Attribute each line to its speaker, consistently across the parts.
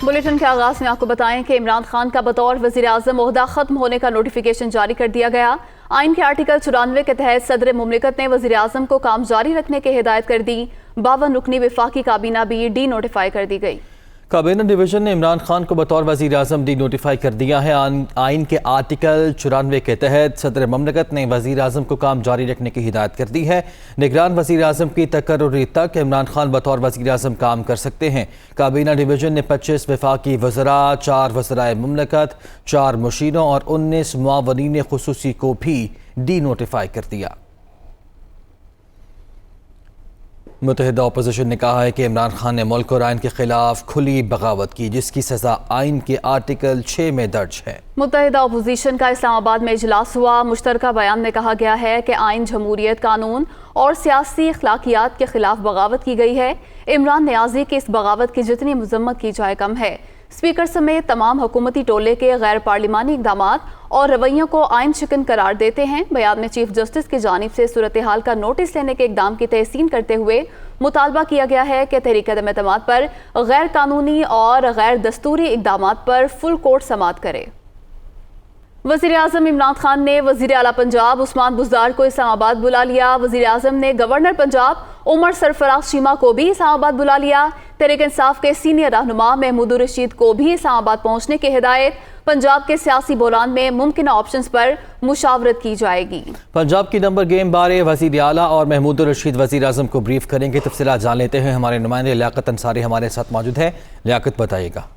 Speaker 1: Bulletin के आगाज में आपको बताएं कि इमरान खान का बतौर वजीर आज़म ओहदा खत्म होने का नोटिफिकेशन जारी कर दिया गया। आइन के आर्टिकल 94 के तहत सदर मुमलिकत ने वजीर आज़म को काम जारी रखने की हिदायत कर दी। 52 रुकनी वफाकी काबीना भी डी नोटिफाई कर दी गई।
Speaker 2: काबीना डिवीजन ने इमरान खान को बतौर वज़ीर आज़म डी नोटिफाई कर दिया है। आइन के आर्टिकल 94 के तहत सदर मुमलिकत ने वज़ीर आज़म को काम जारी रखने की हिदायत कर दी है। निगरान वज़ीर आज़म की तकर्रुरी तक इमरान खान बतौर वज़ीर आज़म काम कर सकते हैं। काबीना डिवीजन ने 25 वफाकी वज़रा, 4 वज़राए मुमलिकत, 4 मुशीरों और 19 मुआवनीन खुसूसी को भी डी नोटिफाई कर दिया। मुत्तहिदा अपोजिशन ने कहा है कि इमरान खान ने मुल्क और आइन के खिलाफ खुली बगावत की, जिसकी सजा आइन के आर्टिकल 6 में दर्ज है।
Speaker 1: मुत्तहिदा अपोजिशन का इस्लामाबाद में इजलास हुआ। मुश्तरका बयान में कहा गया है कि आइन, जमहूरियत, कानून और सियासी अखलाकियात के खिलाफ बगावत की गई है। इमरान नियाजी की इस बगावत की जितनी मजम्मत की जाए कम है। स्पीकर समेत तमाम हुकूमती टोले के गैर पार्लिमानी इक़दामात और रवैयों को आइन शिकन करार देते हैं। बयान में चीफ जस्टिस की जानिब से सूरत हाल का नोटिस लेने के इक़दाम की तहसीन करते हुए मुतालबा किया गया है कि तहरीक अदम एतमाद पर गैर कानूनी और गैर दस्तूरी इक़दामात पर फुल कोर्ट समाअत करे। वज़ीर आज़म इमरान खान ने वज़ीर आला पंजाब उस्मान बुज़दार को इस्लामाबाद बुला लिया। वज़ीर आज़म ने गवर्नर पंजाब उमर सरफराज चीमा को भी इस्लामाबाद बुला लिया। तहरीक इंसाफ के सीनियर रहनुमा महमूद रशीद को भी इस्लामाबाद पहुंचने की हिदायत। पंजाब के सियासी बहरान में मुमकिन ऑप्शंस पर मुशावरत की जाएगी।
Speaker 2: पंजाब की नंबर गेम बारे वज़ीर आला और महमूद रशीद वज़ीर आज़म को ब्रीफ करेंगे। तफसीलात जान लेते हैं। हमारे नुमाइंदे लियाकत अंसारी हमारे साथ मौजूद है। लियाकत, बताइएगा।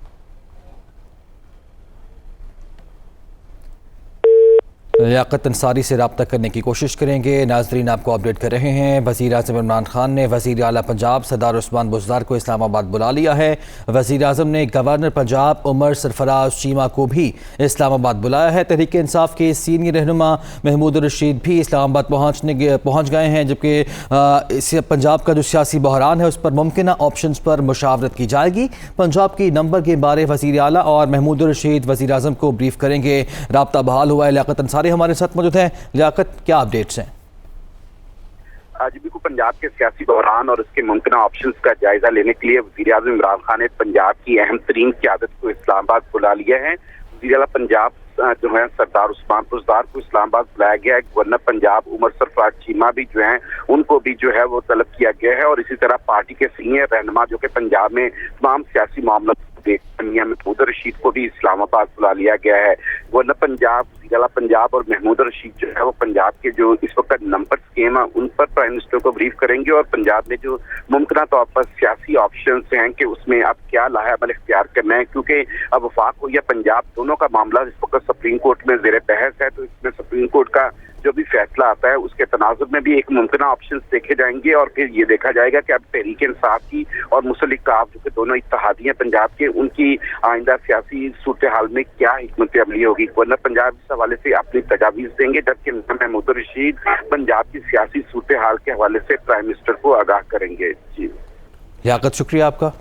Speaker 2: लियाकत अंसारी से रब्ता करने की कोशिश करेंगे। नाजरीन, आपको अपडेट कर रहे हैं। वज़ीर आज़म इमरान खान ने वज़ीर आला पंजाब सरदार उस्मान बुज़दार को इस्लामाबाद बुला लिया है। वज़ीर आज़म ने गवर्नर पंजाब उमर सरफराज चीमा को भी इस्लामाबाद बुलाया है। तहरीक इंसाफ के सीनियर रहनुमा महमूद रशीद भी इस्लामाबाद पहुँच गए हैं, जबकि इस पंजाब का जो सियासी बहरान है उस पर मुमकिन ऑप्शंस पर मुशावरत की जाएगी। पंजाब की नंबर के बारे वज़ीर आला और महमूद रशीद वज़ीर आज़म को ब्रीफ करेंगे। रब्ता बहाल हुआ है। लियाकत अंसारी हमारे साथ मौजूद है। लियाकत, क्या अपडेट्स हैं?
Speaker 3: आज भी को पंजाब के सियासी बहरान और उसके मुमकिन ऑप्शंस का जायजा लेने के लिए वज़ीर आज़म इमरान खान ने पंजाब की अहम तरीन क़यादत को इस्लामाबाद बुला लिया है। वज़ीर आला पंजाब जो है सरदार उस्मान बुज़दार को इस्लामाबाद बुलाया गया है। गवर्नर पंजाब उमर सरफराज चीमा भी जो है उनको भी जो है वो तलब किया गया है। और इसी तरह पार्टी के सीनियर रहनुमा जो कि पंजाब में तमाम सियासी मामलों महमूद रशीद को भी इस्लामाबाद बुला लिया गया है। गवर्नर पंजाब, जिला पंजाब और महमूद रशीद जो है वो पंजाब के जो इस वक्त नंबर स्कीम है उन पर प्राइम मिनिस्टर को ब्रीफ करेंगे और पंजाब में जो मुमकिन तौर पर सियासी ऑप्शंस हैं कि उसमें अब क्या लाहेअमल इख्तियार करना है, क्योंकि अब वफाक हो या पंजाब दोनों का मामला इस वक्त सुप्रीम कोर्ट में ज़ेर बहस है। तो इसमें सुप्रीम कोर्ट का जो भी फैसला आता है उसके तनाजुर में भी एक मुमकिन ऑप्शंस देखे जाएंगे और फिर ये देखा जाएगा कि अब तहरीक इंसाफ की और मुस्लिक काफ जो कि दोनों इत्तेहादी हैं पंजाब के, उनकी आइंदा सियासी सूरत हाल में क्या हिकमत अमली होगी। गवर्नर पंजाब इस हवाले से अपनी तजावीज़ देंगे, जबकि महमूद रशीद पंजाब की सियासी सूरत हाल के हवाले से प्राइम मिनिस्टर को आगाह करेंगे। जी
Speaker 2: लियाकत, शुक्रिया आपका।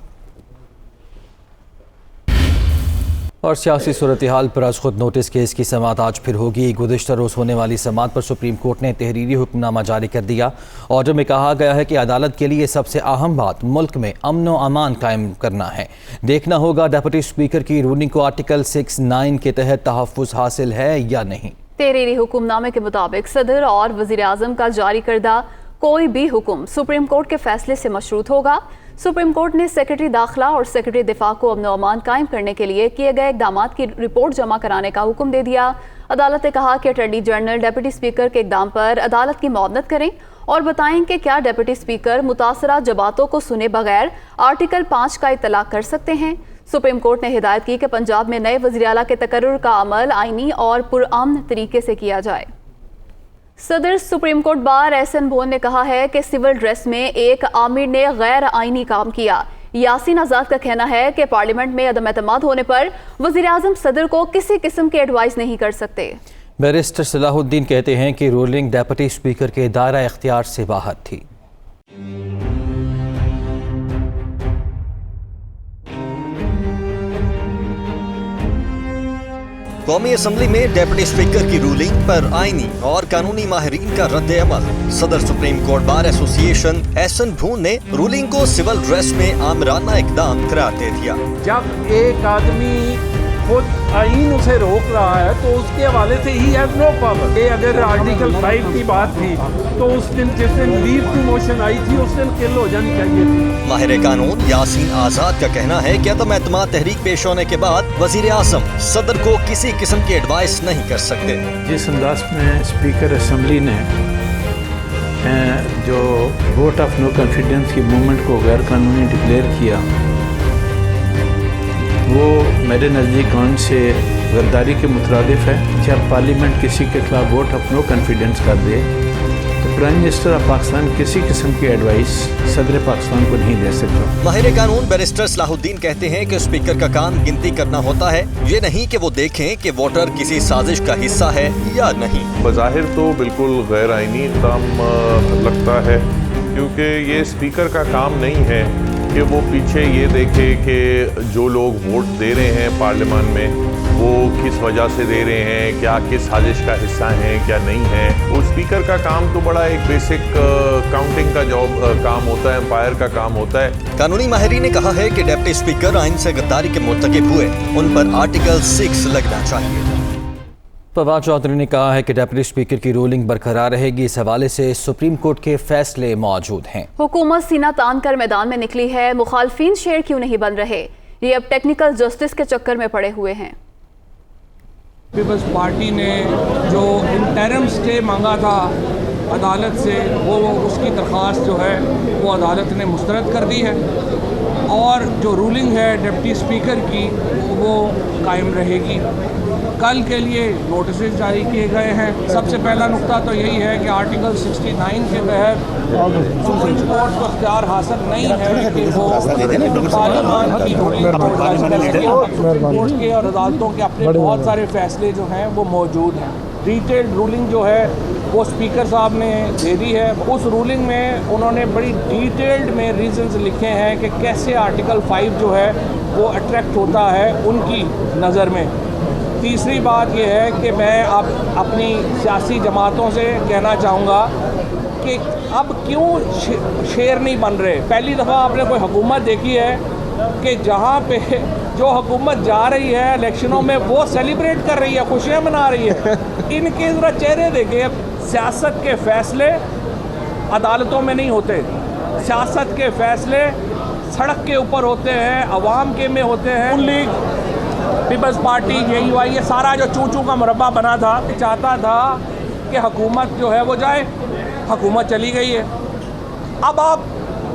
Speaker 2: और सियासी सूरत हाल पर आज खुद नोटिस केस की समाअत आज फिर होगी। गुज़िश्ता रोज़ होने वाली समाअत पर सुप्रीम कोर्ट ने तहरीरी हुक्मनामा जारी कर दिया। ऑर्डर में कहा गया है कि अदालत के लिए सबसे अहम बात मुल्क में अमन व अमान कायम करना है। देखना होगा डिप्टी स्पीकर की रूलिंग को आर्टिकल 6(9) के तहत तहफ़्फ़ुज़ हासिल है या नहीं।
Speaker 1: तहरीरी हुक्मनामे के मुताबिक सदर और वज़ीर आज़म का जारी करदा कोई भी हुक्म सुप्रीम कोर्ट के फैसले से मशरूत होगा। सुप्रीम कोर्ट ने सेक्रेटरी दाखिला और सेक्रेटरी दिफा को अमन व अमान कायम करने के लिए किए गए इक़दामात की रिपोर्ट जमा कराने का हुक्म दे दिया। अदालत ने कहा कि अटॉर्नी जनरल डिप्टी स्पीकर के इक़दाम पर अदालत की मौनत करें और बताएं कि क्या डिप्टी स्पीकर मुतासरा जबातों को सुने बगैर आर्टिकल 5 का इतलाक़ कर सकते हैं। सुप्रीम कोर्ट ने हिदायत की कि पंजाब में नए वज़ीर आला के तकर्रुर का अमल आइनी और पुरअमन तरीके से किया जाए। सदर सुप्रीम कोर्ट बार एहसन भोन ने कहा है कि सिविल ड्रेस में एक आमिर ने गैर आइनी काम किया। यासीन आज़ाद का कहना है कि पार्लियामेंट में अदम एतमाद होने पर वज़ीर आज़म सदर को किसी किस्म की एडवाइस नहीं कर सकते।
Speaker 2: बैरिस्टर सलाहुद्दीन कहते हैं कि रूलिंग डिप्टी स्पीकर के दायरा इख्तियार से बाहर थी।
Speaker 4: قومی اسمبلی میں ڈیپٹی اسپیکر کی رولنگ پر آئینی اور قانونی ماہرین کا رد عمل۔ صدر سپریم کورٹ بار ایسوسی ایشن احسن بھون نے رولنگ کو سول ڈریس میں آمرانہ اقدام قرار دے دیا۔
Speaker 5: جب ایک آدمی خود آئین اسے روک رہا ہے تو اس کے حوالے سے ہی ہیز نو پاور۔ یہ اگر آرٹیکل 5 کی بات تھی تو اس دن جس دن لیو کی موشن آئی تھی اس دن کل ہو جانی چاہیے تھی۔
Speaker 4: ماہر قانون یاسین آزاد کا کہنا ہے کہ عدم اعتماد تحریک پیش ہونے کے بعد وزیر اعظم صدر کو کسی قسم کی ایڈوائس نہیں کر سکتے۔
Speaker 5: جس انداز میں اسپیکر اسمبلی نے جو ووٹ آف نو کانفیڈنس کی موومنٹ کو غیر قانونی ڈکلیئر کیا، وہ میرے نزدیک قانون سے غداری کے مترادف ہے۔ جب پارلیمنٹ کسی کے خلاف ووٹ آف نو کانفیڈنس کر دے تو پرائم منسٹر آف پاکستان کسی قسم کی ایڈوائس صدر پاکستان کو نہیں دے سکتا۔
Speaker 4: ماہر قانون بیرسٹر صلاح الدین کہتے ہیں کہ اسپیکر کا کام گنتی کرنا ہوتا ہے، یہ نہیں کہ وہ دیکھیں کہ ووٹر کسی سازش کا حصہ ہے یا نہیں۔
Speaker 6: بظاہر تو بالکل غیر آئینی اقدام لگتا ہے، کیونکہ یہ اسپیکر کا کام نہیں ہے کہ وہ پیچھے یہ دیکھے کہ جو لوگ ووٹ دے رہے ہیں پارلیمان میں وہ کس وجہ سے دے رہے ہیں، کیا کس سازش کا حصہ ہیں کیا نہیں ہے۔ وہ اسپیکر کا کام تو بڑا ایک بیسک کاؤنٹنگ کا کام ہوتا ہے، امپائر کا کام ہوتا ہے۔
Speaker 4: قانونی ماہرین نے کہا ہے کہ ڈپٹی اسپیکر آئین سے غداری کے مرتکب ہوئے، ان پر آرٹیکل 6 لگنا چاہیے۔
Speaker 2: فواد چودھری نے کہا ہے کہ ڈپٹی اسپیکر کی رولنگ برقرار رہے گی، اس حوالے سے سپریم کورٹ کے فیصلے موجود ہیں۔
Speaker 1: حکومت سینہ تان کر میدان میں نکلی ہے، مخالفین شیر کیوں نہیں بن رہے؟ یہ اب ٹیکنیکل جسٹس کے چکر میں پڑے ہوئے ہیں۔
Speaker 7: پیپلز پارٹی نے جو انٹرم سٹے مانگا تھا عدالت سے، وہ اس کی درخواست جو ہے وہ عدالت نے مسترد کر دی ہے، اور جو رولنگ ہے ڈپٹی اسپیکر کی وہ قائم رہے گی۔ کل کے لیے نوٹسز جاری کیے گئے ہیں۔ سب سے پہلا نقطہ تو یہی ہے کہ آرٹیکل 69 کے تحت سپریم کورٹ کو اختیار حاصل نہیں ہے کہ وہ پارلیمان کی رولنگ کو جائز کرے۔ کورٹ کے اور عدالتوں کے اپنے بہت سارے فیصلے جو ہیں وہ موجود ہیں۔ ڈیٹیلڈ رولنگ جو ہے وہ اسپیکر صاحب نے دے دی ہے۔ اس رولنگ میں انہوں نے بڑی ڈیٹیلڈ میں ریزنز لکھے ہیں کہ کیسے آرٹیکل 5 جو ہے وہ اٹریکٹ ہوتا ہے ان کی نظر میں۔ تیسری بات یہ ہے کہ میں اب اپنی سیاسی جماعتوں سے کہنا چاہوں گا کہ اب کیوں شیر نہیں بن رہے۔ پہلی دفعہ آپ نے کوئی حکومت دیکھی ہے کہ جہاں پہ جو حکومت جا رہی ہے الیکشنوں میں وہ سیلیبریٹ کر رہی ہے، خوشیاں منا رہی ہے۔ ان کے ذرا چہرے دیکھیں۔ سیاست کے فیصلے عدالتوں میں نہیں ہوتے، سیاست کے فیصلے سڑک کے اوپر ہوتے ہیں، عوام کے میں ہوتے ہیں۔ لیگ، پیپلز پارٹی، JUI، یہ سارا جو چوں کا مربع بنا تھا، چاہتا تھا کہ حکومت جو ہے وہ جائے، حکومت چلی گئی ہے۔ اب آپ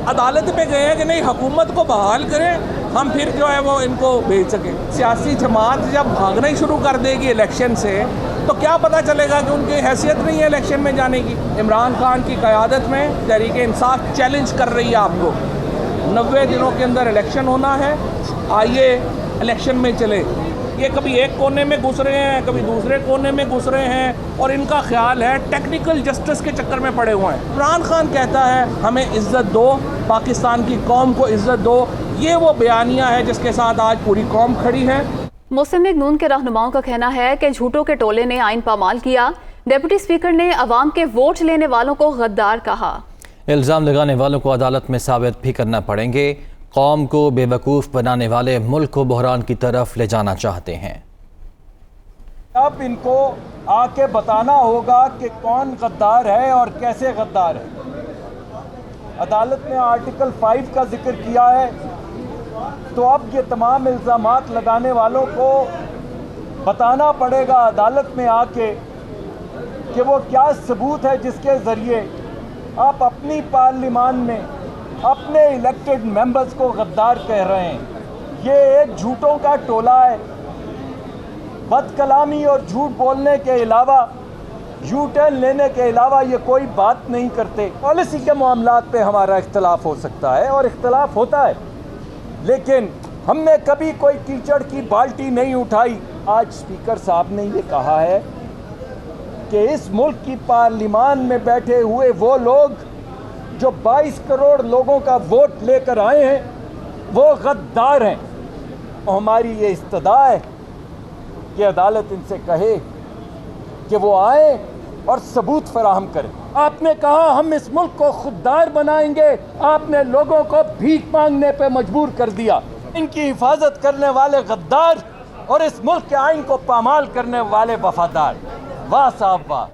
Speaker 7: عدالت پہ گئے ہیں کہ نہیں حکومت کو بحال کریں، ہم پھر جو ہے وہ ان کو بھیج سکیں۔ سیاسی جماعت جب بھاگنا ہی شروع کر دے گی الیکشن سے تو کیا پتہ چلے گا کہ ان کی حیثیت نہیں ہے الیکشن میں جانے کی۔ عمران خان کی قیادت میں تحریک انصاف چیلنج کر رہی ہے آپ کو، 90 دنوں کے اندر الیکشن ہونا ہے، آئیے الیکشن میں چلے۔ یہ کبھی ایک کونے میں گھس رہے ہیں، کبھی دوسرے کونے میں گھس رہے ہیں، اور ان کا خیال ہے ٹیکنیکل جسٹس کے چکر میں پڑے ہوئے ہیں۔ عمران خان کہتا ہے ہمیں عزت دو، پاکستان کی قوم کو عزت دو، یہ وہ بیانیہ ہے جس کے ساتھ آج پوری قوم کھڑی ہے۔
Speaker 1: مسلم لیگ نون کے رہنماؤں کا کہنا ہے کہ جھوٹوں کے ٹولے نے آئین پامال کیا۔ ڈپٹی اسپیکر نے عوام کے ووٹ لینے والوں کو غدار کہا۔
Speaker 2: الزام لگانے والوں کو عدالت میں ثابت بھی کرنا پڑیں گے۔ قوم کو بے وقوف بنانے والے ملک کو بحران کی طرف لے جانا چاہتے ہیں۔
Speaker 8: اب ان کو آ کے بتانا ہوگا کہ کون غدار ہے اور کیسے غدار ہے۔ عدالت نے آرٹیکل 5 کا ذکر کیا ہے، تو اب یہ تمام الزامات لگانے والوں کو بتانا پڑے گا عدالت میں آ کے کہ وہ کیا ثبوت ہے جس کے ذریعے آپ اپنی پارلیمان میں اپنے الیکٹڈ ممبرز کو غدار کہہ رہے ہیں۔ یہ ایک جھوٹوں کا ٹولہ ہے۔ بد کلامی اور جھوٹ بولنے کے علاوہ، یو ٹرن لینے کے علاوہ یہ کوئی بات نہیں کرتے۔ پالیسی کے معاملات پہ ہمارا اختلاف ہو سکتا ہے اور اختلاف ہوتا ہے، لیکن ہم نے کبھی کوئی کیچڑ کی بالٹی نہیں اٹھائی۔ آج اسپیکر صاحب نے یہ کہا ہے کہ اس ملک کی پارلیمان میں بیٹھے ہوئے وہ لوگ جو 22 کروڑ لوگوں کا ووٹ لے کر آئے ہیں وہ غدار ہیں۔ اور ہماری یہ استدعا ہے کہ عدالت ان سے کہے کہ وہ آئے اور ثبوت فراہم کریں۔ آپ نے کہا ہم اس ملک کو خوددار بنائیں گے، آپ نے لوگوں کو بھیک مانگنے پہ مجبور کر دیا۔ ان کی حفاظت کرنے والے غدار اور اس ملک کے آئین کو پامال کرنے والے وفادار۔ واہ صاحب واہ۔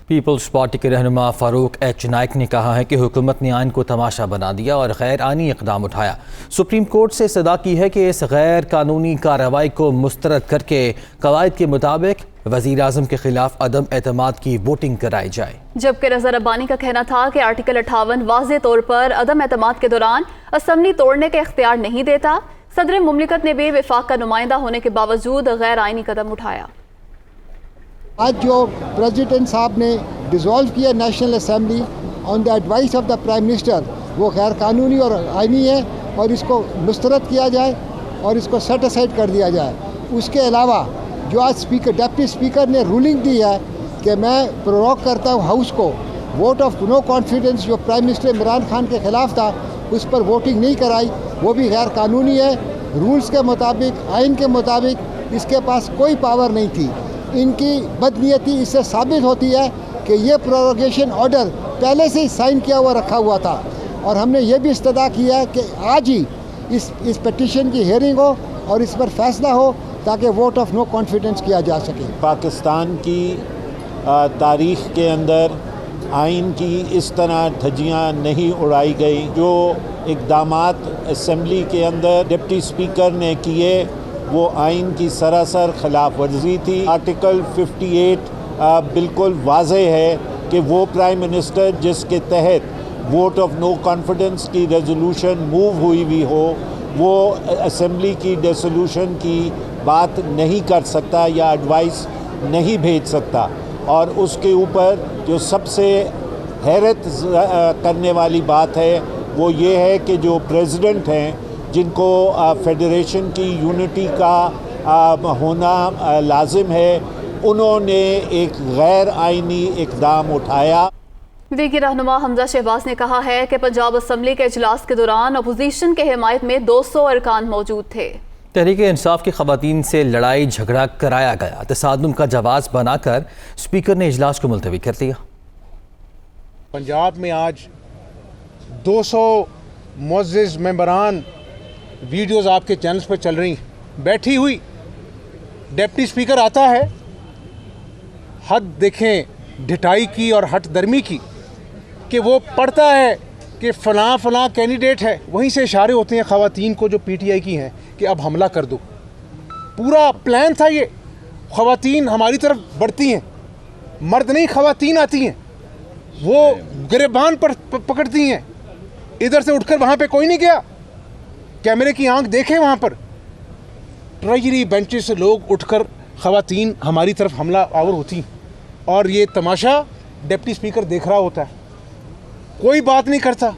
Speaker 2: پیپلز پارٹی کے رہنما فاروق ایچ نائک نے کہا ہے کہ حکومت نے آئین کو تماشا بنا دیا اور غیر آئینی اقدام اٹھایا۔ سپریم کورٹ سے صدا کی ہے کہ اس غیر قانونی کارروائی کو مسترد کر کے قواعد کے مطابق وزیر اعظم کے خلاف عدم اعتماد کی ووٹنگ کرائی جائے۔
Speaker 1: جبکہ رضا ربانی کا کہنا تھا کہ آرٹیکل 58 واضح طور پر عدم اعتماد کے دوران اسمبلی توڑنے کا اختیار نہیں دیتا۔ صدر مملکت نے بھی وفاق کا نمائندہ ہونے کے باوجود غیر آئینی قدم اٹھایا۔
Speaker 9: آج جو پریزیڈنٹ صاحب نے ڈیزالو کیا national assembly on the advice of the prime minister, وہ غیر قانونی اور آئینی ہے اور اس کو مسترد کیا جائے اور اس کو سیٹ اسائڈ کر دیا جائے۔ اس کے علاوہ جو آج ڈپٹی اسپیکر نے رولنگ دی ہے کہ میں پرووک کرتا ہوں ہاؤس کو، ووٹ آف نو کانفیڈنس جو پرائم منسٹر عمران خان کے خلاف تھا اس پر ووٹنگ نہیں کرائی، وہ بھی غیر قانونی ہے۔ رولز کے مطابق، آئین کے مطابق اس کے پاس کوئی پاور نہیں تھی۔ ان کی بدنیتی اس سے ثابت ہوتی ہے کہ یہ پروروگیشن آرڈر پہلے سے ہی سائن کیا ہوا رکھا ہوا تھا، اور ہم نے یہ بھی استدعا کیا ہے کہ آج ہی اس پٹیشن کی ہیئرنگ ہو اور اس پر فیصلہ ہو تاکہ ووٹ آف نو کانفیڈنس کیا جا سکے۔
Speaker 10: پاکستان کی تاریخ کے اندر آئین کی اس طرح دھجیاں نہیں اڑائی گئی۔ جو اقدامات اسمبلی کے اندر ڈپٹی اسپیکر نے کیے وہ آئین کی سراسر خلاف ورزی تھی۔ آرٹیکل 58 بالکل واضح ہے کہ وہ پرائم منسٹر جس کے تحت ووٹ آف نو کانفیڈنس کی ریزولوشن موو ہوئی ہو، وہ اسمبلی کی ڈیسولوشن کی بات نہیں کر سکتا یا ایڈوائس نہیں بھیج سکتا۔ اور اس کے اوپر جو سب سے حیرت کرنے والی بات ہے وہ یہ ہے کہ جو پریزیڈنٹ ہیں جن کو فیڈریشن کی یونٹی کا ہونا لازم ہے، انہوں نے ایک غیر آئینی اقدام اٹھایا۔
Speaker 1: وی کی رہنما حمزہ شہباز نے کہا ہے کہ پنجاب اسمبلی کے اجلاس کے دوران اپوزیشن کے حمایت میں 200 ارکان موجود تھے۔
Speaker 2: تحریک انصاف کی خواتین سے لڑائی جھگڑا کرایا گیا، تصادم کا جواز بنا کر اسپیکر نے اجلاس کو ملتوی کر دیا۔
Speaker 11: پنجاب میں آج 200 معزز ممبران، ویڈیوز آپ کے چینلز پر چل رہی، بیٹھی ہوئی ڈپٹی اسپیکر آتا ہے، حد دیکھیں ڈھٹائی کی اور ہٹ درمی کی، کہ وہ پڑھتا ہے کہ فلاں فلاں کینڈیڈیٹ ہے، وہیں سے اشارے ہوتے ہیں خواتین کو جو پی ٹی آئی کی ہیں کہ اب حملہ کر دو۔ پورا پلان تھا یہ، خواتین ہماری طرف بڑھتی ہیں، مرد نہیں خواتین آتی ہیں، وہ گریبان پر پکڑتی ہیں، ادھر سے اٹھ کر وہاں پہ کوئی نہیں گیا، کیمرے کی آنکھ دیکھیں وہاں پر ٹریجری بینچز سے لوگ اٹھ کر خواتین ہماری طرف حملہ آور ہوتی ہیں، اور یہ تماشا ڈپٹی اسپیکر دیکھ رہا ہوتا ہے، کوئی بات نہیں کرتا،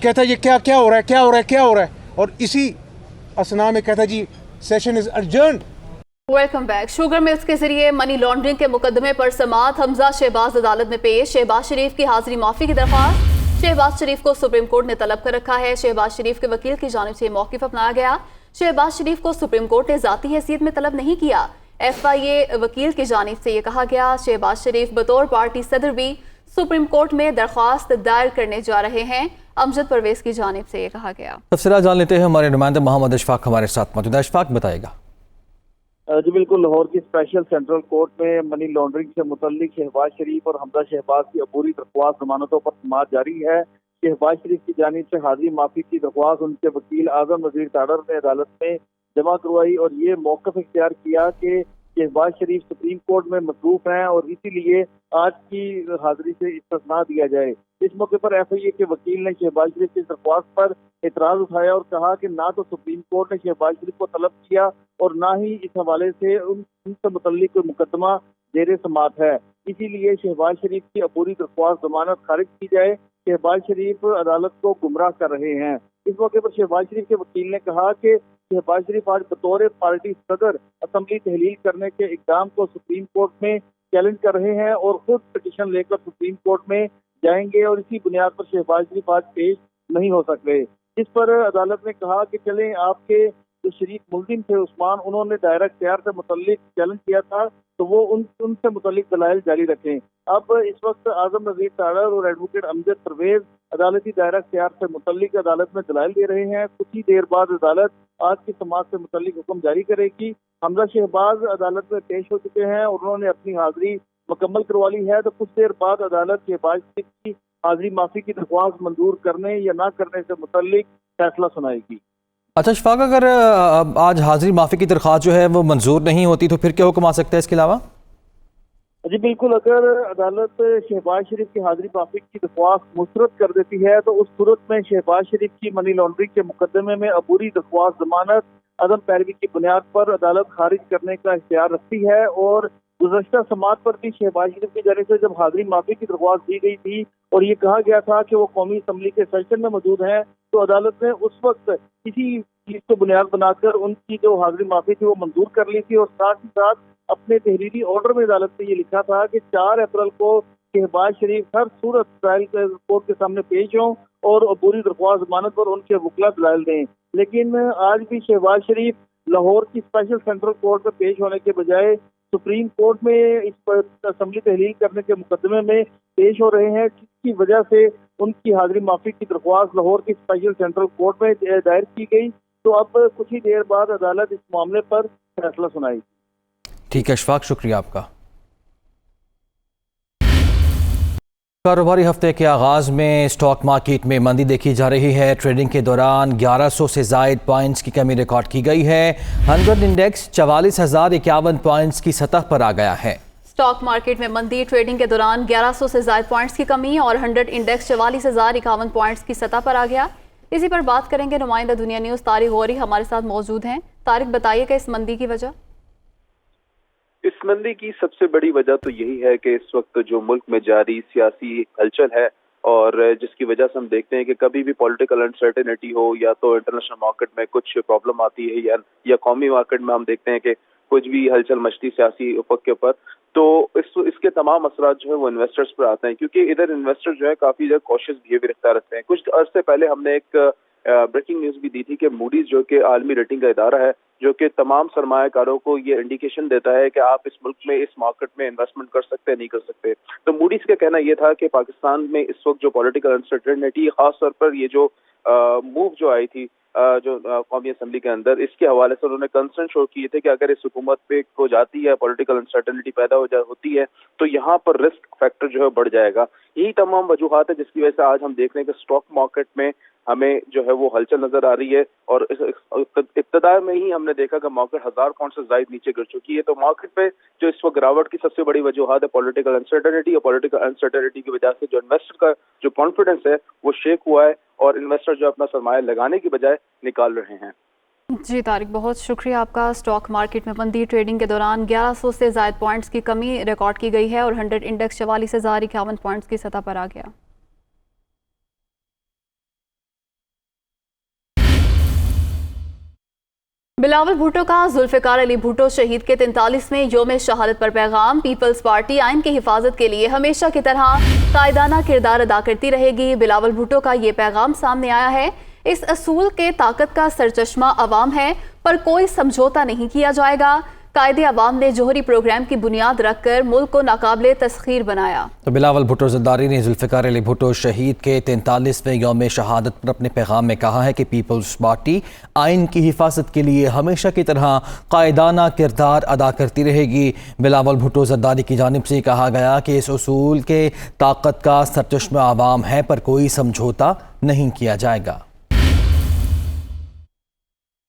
Speaker 11: کہتا ہے یہ کیا ہو رہا ہے، کیا ہو رہا ہے، کیا ہو رہا ہے، اور اسی اسنا میں کہتا ہے جی session is urgent.
Speaker 1: Welcome back. Sugar mills کے ذریعے منی لانڈرنگ کے مقدمے پر سماعت، حمزہ شہباز عدالت میں پیش، شہباز شریف کی حاضری معافی کی درخواست۔ شہباز شریف کو سپریم کورٹ نے طلب کر رکھا ہے۔ شہباز شریف کے وکیل کی جانب سے موقف اپنایا گیا۔ شہباز شریف کو سپریم کورٹ نے ذاتی حیثیت میں طلب نہیں کیا۔ ایف آئی اے وکیل کی جانب سے یہ کہا گیا۔ شہباز شریف بطور پارٹی صدر بھی سپریم کورٹ میں درخواست دائر کرنے جا رہے ہیں۔ امجد پرویز کی جانب سے یہ کہا گیا۔
Speaker 2: تفصیلات جان لیتے ہیں، ہمارے نمائندہ محمد اشفاق ہمارے ساتھ موجود ہے۔ اشفاق بتائے گا۔
Speaker 12: جی بالکل، لاہور کی اسپیشل سینٹرل کورٹ میں منی لانڈرنگ سے متعلق شہباز شریف اور حمزہ شہباز کی عبوری درخواست ضمانتوں پر سماعت جاری ہے۔ شہباز شریف کی جانب سے حاضری معافی کی درخواست ان کے وکیل اعظم نذیر تاڑر نے عدالت میں جمع کروائی اور یہ موقف اختیار کیا کہ شہباز شریف سپریم کورٹ میں مصروف ہیں اور اسی لیے آج کی حاضری سے استثناء دیا جائے۔ اس موقع پر ایف آئی اے کے وکیل نے شہباز شریف کی درخواست پر اعتراض اٹھایا اور کہا کہ نہ تو سپریم کورٹ نے شہباز شریف کو طلب کیا اور نہ ہی اس حوالے سے ان سے متعلق کوئی مقدمہ زیر سماعت ہے، اسی لیے شہباز شریف کی عبوری درخواست ضمانت خارج کی جائے۔ شہباز شریف عدالت کو گمراہ کر رہے ہیں۔ اس موقع پر شہباز شریف کے وکیل نے کہا کہ شہباز شریف آج بطور پارٹی صدر اسمبلی تحلیل کرنے کے اقدام کو سپریم کورٹ میں چیلنج کر رہے ہیں اور خود پٹیشن لے کر سپریم کورٹ میں جائیں گے اور اسی بنیاد پر شہباز شریف آج پیش نہیں ہو سکتے۔ اس پر عدالت نے کہا کہ چلیں آپ کے जो शरीक मुलजिम थे उस्मान, उन्होंने दायरा इख्तियार से मुतल्लिक चैलेंज किया था, तो वो उनसे मुतल्लिक दलाइल जारी रखें। अब इस वक्त आजम नज़ीर तारड़ और एडवोकेट अमजद परवेज अदालती दायरा इख्तियार से मुतल्लिक अदालत में दलाइल दे रहे हैं। कुछ ही देर बाद अदालत आज की समाअत से मुतल्लिक हुक्म जारी करेगी। हमजा शहबाज अदालत में पेश हो चुके हैं और उन्होंने अपनी हाजिरी मुकम्मल करवा ली है, तो कुछ देर बाद अदालत शहबाज शरीफ की हाजिरी माफी की दरख्वास्त मंजूर करने या ना करने से मुतल्लिक फैसला सुनाएगी।
Speaker 2: अच्छा शफाक, अगर आज हाजिरी माफ़ी की दरख्वास्त जो है वो मंजूर नहीं होती तो फिर क्या हुक्म आ सकता है इसके अलावा?
Speaker 12: जी बिल्कुल, अगर अदालत शहबाज शरीफ की हाजिरी माफी की दरख्वास्त मुस्तरद कर देती है तो उस सूरत में शहबाज शरीफ की मनी लॉन्ड्रिंग के मुकदमे में अबूरी दरख्वास्त जमानत अदम पैरवी की बुनियाद पर अदालत खारिज करने का इख्तियार रखती है। और गुज़श्ता समाअत पर भी शहबाज शरीफ की जानिब से जब हाजिरी माफी की दरख्वास्त दी गई थी और ये कहा गया था कि वो कौमी असम्बली के सेशन में मौजूद हैं, तो अदालत ने उस वक्त किसी चीज को बुनियाद बनाकर उनकी जो हाजिरी माफी थी वो मंजूर कर ली थी। और साथ ही साथ अपने तहरीरी ऑर्डर में अदालत ने ये लिखा था कि 4 अप्रैल को शहबाज शरीफ हर सूरत ट्रायल कोर्ट के सामने पेश हों और अबूरी दरख्वास्त जमानत पर उनके वकला दलाइल दें। लेकिन आज भी शहबाज शरीफ लाहौर की स्पेशल सेंट्रल कोर्ट में पेश होने के बजाय सुप्रीम कोर्ट में इस पर असम्बली तहलील करने के मुकदमे में पेश हो रहे हैं, जिसकी वजह से उनकी हाजिरी माफी की दरख्वास्त लाहौर की स्पेशल सेंट्रल कोर्ट में दायर की गई। तो अब कुछ ही देर बाद अदालत इस मामले पर फैसला सुनाएगी।
Speaker 2: ठीक है अशफाक, शुक्रिया आपका। कारोबारी हफ्ते के आगाज में स्टॉक मार्केट में मंदी देखी जा रही है। ट्रेडिंग के दौरान 1100 से जायद पॉइंट्स की कमी रिकॉर्ड की गई है। 100 इंडेक्स 44,051 पॉइंट्स की सतह पर आ गया है।
Speaker 1: स्टॉक मार्केट में मंदी, ट्रेडिंग के दौरान 1100 से जायद पॉइंट्स की कमी और 100 इंडेक्स 44,051 पॉइंट्स की सतह पर आ गया। इसी पर बात करेंगे। नुमाइंदा दुनिया न्यूज़ तारिक गौरी हमारे साथ मौजूद हैं। तारिक, बताइएगा इस मंदी की वजह।
Speaker 13: इस मंदी की सबसे बड़ी वजह तो यही है कि इस वक्त जो मुल्क में जारी सियासी हलचल है और जिसकी वजह से हम देखते हैं कि कभी भी पॉलिटिकल अनसर्टेनिटी हो या तो इंटरनेशनल मार्केट में कुछ प्रॉब्लम आती है या कौमी मार्केट में हम देखते हैं कि कुछ भी हलचल मचती सियासी उफक के ऊपर, तो इसके तमाम असरात जो है वो इन्वेस्टर्स पर आते हैं, क्योंकि इधर इन्वेस्टर जो है काफी ज़्यादा कॉशियस बिहेवियर इख्तियार रखते हैं। कुछ अर्से पहले हमने एक ब्रेकिंग न्यूज़ भी दी थी कि मूडीज जो कि आलमी रेटिंग का इदारा है, जो कि तमाम सरमायाकारों को ये इंडिकेशन देता है कि आप इस मुल्क में इस मार्केट में इन्वेस्टमेंट कर सकते हैं नहीं कर सकते। तो मूडीज का कहना यह था कि पाकिस्तान में इस वक्त जो पॉलिटिकल अनसर्टेनिटी, खास तौर पर ये जो मूव जो आई थी जो कौमी असम्बली के अंदर, इसके हवाले से उन्होंने कंसर्न शो किए थे कि अगर इस हुकूमत पे हो जाती है, पॉलिटिकल अनसर्टेनिटी पैदा होती है, तो यहाँ पर रिस्क फैक्टर जो है बढ़ जाएगा। यही तमाम वजूहात है जिसकी वजह से आज हम देख रहे हैं कि स्टॉक मार्केट में हमें जो है वो हलचल नजर आ रही है। और इब्तदा में ही हमने देखा कि मार्केट 1000 पॉइंट से ज्यादा नीचे गिर चुकी है। तो मार्केट पे जो इस वक्त गिरावट की सबसे बड़ी वजूहात है पॉलिटिकल अनसर्टेनिटी, और पॉलिटिकल अनसर्टेनिटी की वजह से जो इन्वेस्टर का जो कॉन्फिडेंस है वो शेक हुआ है और इन्वेस्टर जो अपना सरमाया लगाने की बजाय निकाल रहे हैं।
Speaker 1: जी तारिक, बहुत शुक्रिया आपका। स्टॉक मार्केट में मंदी, ट्रेडिंग के दौरान 1100 से जायद पॉइंट्स की कमी रिकॉर्ड की गई है और 100 इंडेक्स 44,051 पॉइंट्स की सतह पर आ गया। बिलावल भुट्टो का जुल्फिकार अली भुट्टो शहीद के 43वें योम शहादत पर पैगाम। पीपल्स पार्टी आइन की हिफाजत के लिए हमेशा की तरह कायदाना किरदार अदा करती रहेगी। बिलावल भुट्टो का ये पैगाम सामने आया है। इस असूल के ताकत का सरचश्मा अवाम है, पर कोई समझौता नहीं किया जाएगा। कायदे अवाम ने जोहरी प्रोग्राम की बुनियाद रखकर मुल्क को नाकाबिले तस्खीर बनाया। तो
Speaker 2: बिलावल भुट्टो ज़रदारी ने जुल्फिकार अली भुट्टो शहीद के 43वें यौम शहादत पर अपने पैगाम में कहा है कि पीपल्स पार्टी आइन की हिफाजत के लिए हमेशा की तरह कायदाना किरदार अदा करती रहेगी। बिलावल भुट्टो ज़रदारी की जानिब से कहा गया कि इस उसूल के ताकत का सरचश्मा अवाम है, पर कोई समझौता नहीं किया जाएगा।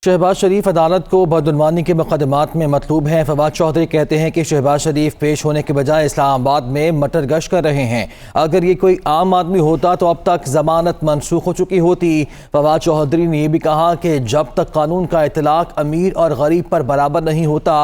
Speaker 2: शहबाज शरीफ अदालत को बदउनवानी के मुकदमात में मतलूब हैं। फवाद चौधरी कहते हैं कि शहबाज शरीफ पेश होने के बजाय इस्लामाबाद में मटर गश्त कर रहे हैं। अगर ये कोई आम आदमी होता तो अब तक जमानत मनसूख हो चुकी होती। फवाद चौधरी ने यह भी कहा कि जब तक कानून का इतलाक अमीर और गरीब पर बराबर नहीं होता,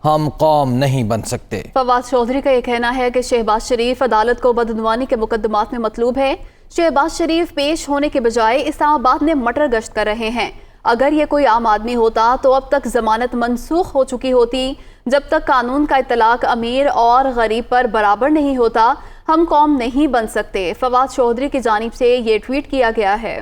Speaker 2: हम कौम नहीं बन सकते।
Speaker 1: फवाद चौधरी का यह कहना है कि शहबाज शरीफ अदालत को बदउनवानी के मुकदमात में मतलूब है। शहबाज शरीफ पेश होने के बजाय इस्लामाबाद में मटर गश्त कर रहे हैं। अगर ये कोई आम आदमी होता तो अब तक जमानत मनसूख हो चुकी होती। जब तक कानून का इतलाक अमीर और गरीब पर बराबर नहीं होता, हम कौम नहीं बन सकते। फवाद चौधरी की जानिब से ये ट्वीट किया गया है।